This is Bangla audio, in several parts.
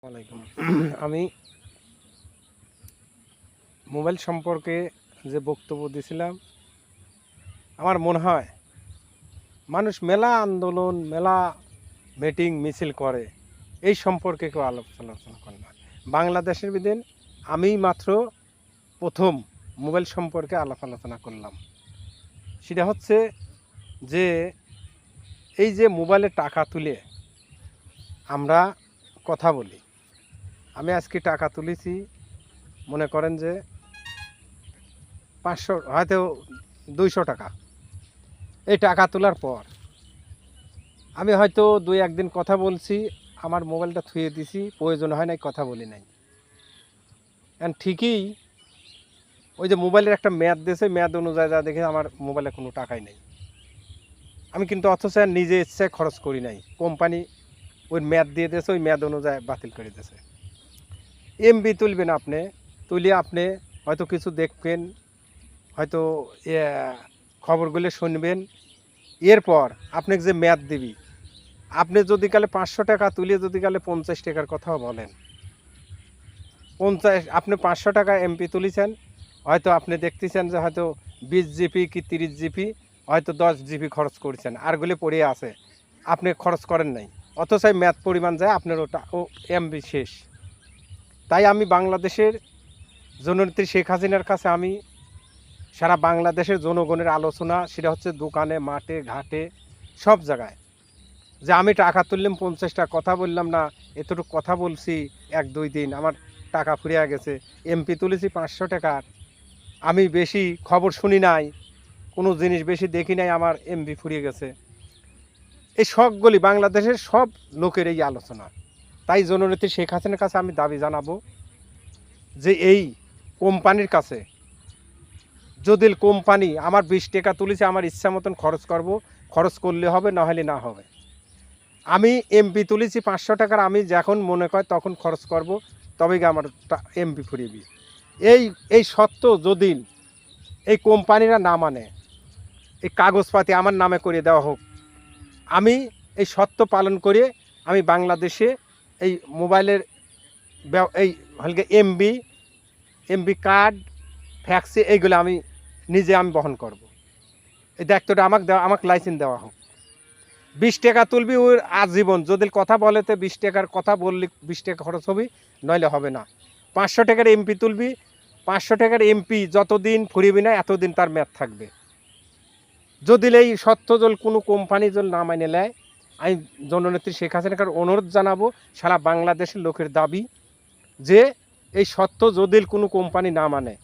ওয়ালাইকুম। আমি মোবাইল সম্পর্কে যে বক্তব্য দিয়েছিলাম, আমার মনে হয় মানুষ মেলা আন্দোলন, মেলা মিটিং মিছিল করে, এই সম্পর্কে কেউ আলোচনা করে না। বাংলাদেশের বিদিন আমি মাত্র প্রথম মোবাইল সম্পর্কে আলোচনা করলাম। সেটা হচ্ছে যে এই যে মোবাইলে টাকা তুলে আমরা কথা বলি। আমি আজকে টাকা তুলেছি, মনে করেন যে 500 হয়তো 200 টাকা। এই টাকা তোলার পর আমি হয়তো 2-1 দিন কথা বলছি, আমার মোবাইলটা থুয়ে দিছি, প্রয়োজন হয় নাই, কথা বলি নাই। এখন ঠিকই ওই যে মোবাইলের একটা মেয়াদ দিয়েছে, মেয়াদ অনুযায়ী যা দেখে আমার মোবাইলে কোনো টাকাই নেই। আমি কিন্তু অথচ নিজে ইচ্ছায় খরচ করি নাই, কোম্পানি ওই মেয়াদ দিয়ে দিয়েছে, ওই মেয়াদ অনুযায়ী বাতিল করে দিয়েছে। এমবি তুলবেন আপনি, তুলে আপনি হয়তো কিছু দেখবেন, হয়তো খবরগুলো শুনবেন। এরপর আপনাকে যে মেয়াদ দিবি, আপনি যদি কালে 500 টাকা তুলে যদি কালে 50 টাকার কথাও বলেন, 50 আপনি 500 টাকা এমপি তুলেছেন, হয়তো আপনি দেখতেছেন যে হয়তো 20 জিবি কি 30 জিবি, হয়তো 10 জিবি খরচ করছেন, আরগুলো পড়ে আছে, আপনি খরচ করেন নাই, অথচ মেয়াদ পরিমাণ যায় আপনার ওটা এমবি শেষ। তাই আমি বাংলাদেশের জননেত্রী শেখ হাসিনার কাছে আমি সারা বাংলাদেশের জনগণের আলোচনা, সেটা হচ্ছে দোকানে, মাঠে, ঘাটে, সব জায়গায়, যে আমি টাকা তুললাম 50 টাকা, কথা বললাম না, এতটুকু কথা বলছি 1-2 দিন, আমার টাকা ফুরিয়ে গেছে। এমপি তুলেছি 500 টাকার, আমি বেশি খবর শুনি নাই, কোনো জিনিস বেশি দেখি নাই, আমার এমপি ফুরিয়ে গেছে। এই সবগুলি বাংলাদেশের সব লোকের এই আলোচনা। তাই জননেত্রী শেখ হাসিনার কাছে আমি দাবি জানাবো যে এই কোম্পানির কাছে, যদি কোম্পানি আমার 20 টাকা তুলেছে, আমার ইচ্ছা মতন খরচ করব, খরচ করলে হবে, না হলে না হবে। আমি এমপি তুলেছি 500 টাকার, আমি যখন মনে করে তখন খরচ করব, তবেই আমার এমপি ফুরিয়ে। এই সত্য যদি এই কোম্পানিরা না মানে, এই কাগজপাতি আমার নামে করে দেওয়া হোক, আমি এই সত্য পালন করে আমি বাংলাদেশে এই মোবাইলের এই হলকে এমবি কার্ড, ফ্যাক্সি, এইগুলো আমি নিজে বহন করব। এই দায়িত্বটা আমাকে লাইসেন্স দেওয়া হোক। 20 টাকা তুলবি ওর আজীবন, যদি কথা বলে তো 20 টাকার কথা বললি 20 টাকা খরচ হবে, নইলে হবে না। 500 টাকার এমপি তুলবি, 500 টাকার এমপি যতদিন ফুরিবি না এতদিন তার মেয়াদ থাকবে। যদি এই সত্য জল কোনো কোম্পানি জল না মানে নেয়, আমি জননেত্রী শেখ হাসিনাকে অনুরোধ জানাবো, সারা বাংলাদেশের লোকের দাবি যে এই সত্য যদি কোনো কোম্পানি না মানে,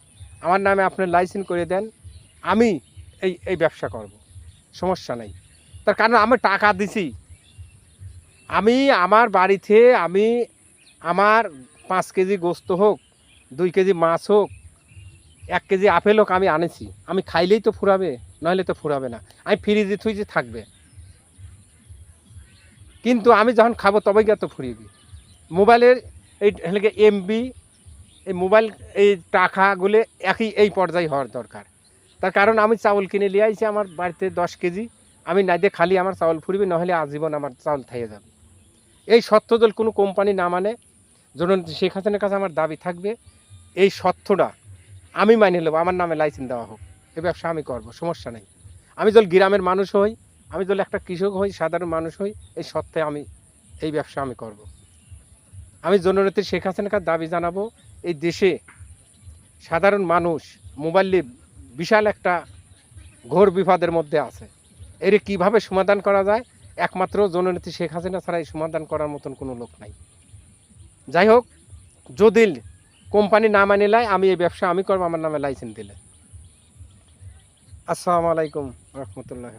আমার নামে আপনি লাইসেন্স করে দেন, আমি এই ব্যবসা করব, সমস্যা নেই। তার কারণ আমি টাকা দিছি, আমি আমার বাড়িতে আমি আমার 5 কেজি গোস্ত হোক, 2 কেজি মাছ হোক, 1 কেজি আপেল হোক, আমি আনেছি, আমি খাইলেই তো ফুরাবে, নইলে তো ফুরাবে না, আমি ফ্রিজে থুইজে থাকবে। কিন্তু আমি যখন খাবো তবেই গিয়ে তো ফুরিয়ে। মোবাইলের এই এমবি, এই মোবাইল, এই টাকাগুলো এই পর্যায়ে হওয়ার দরকার। তার কারণ আমি চাউল কিনে নিয়ে আইছি আমার বাড়িতে 10 কেজি, আমি না দিয়ে খালি আমার চাউল ফুরিবে, নাহলে আজীবন আমার চাউল থাইয়ে যাবে। এই সত্য যদি কোনো কোম্পানি না মানে, জননেত্রী শেখ হাসিনার কাছে আমার দাবি থাকবে, এই সত্যটা আমি মানিয়ে নেবো, আমার নামে লাইসেন্স দেওয়া হোক, এই ব্যবসা আমি করব, সমস্যা নেই। আমি যদি গ্রামের মানুষ হই, আমি যদি একটা কৃষক হই, সাধারণ মানুষ হই, এই সত্যে আমি এই ব্যবসা আমি করব। আমি জননেত্রী শেখ হাসিনার কাছে দাবি জানাবো, এই দেশে সাধারণ মানুষ মোবাইল নিয়ে বিশাল একটা ঘোর বিপদের মধ্যে আছে, এর কীভাবে সমাধান করা যায়, একমাত্র জননেত্রী শেখ হাসিনা ছাড়া এই সমাধান করার মতন কোনো লোক নাই। যাই হোক, যদি কোম্পানি না মানে নেয়, আমি এই ব্যবসা আমি করবো, আমার নামে লাইসেন্স দিলে। আসসালামু আলাইকুম রহমতুল্লাহ।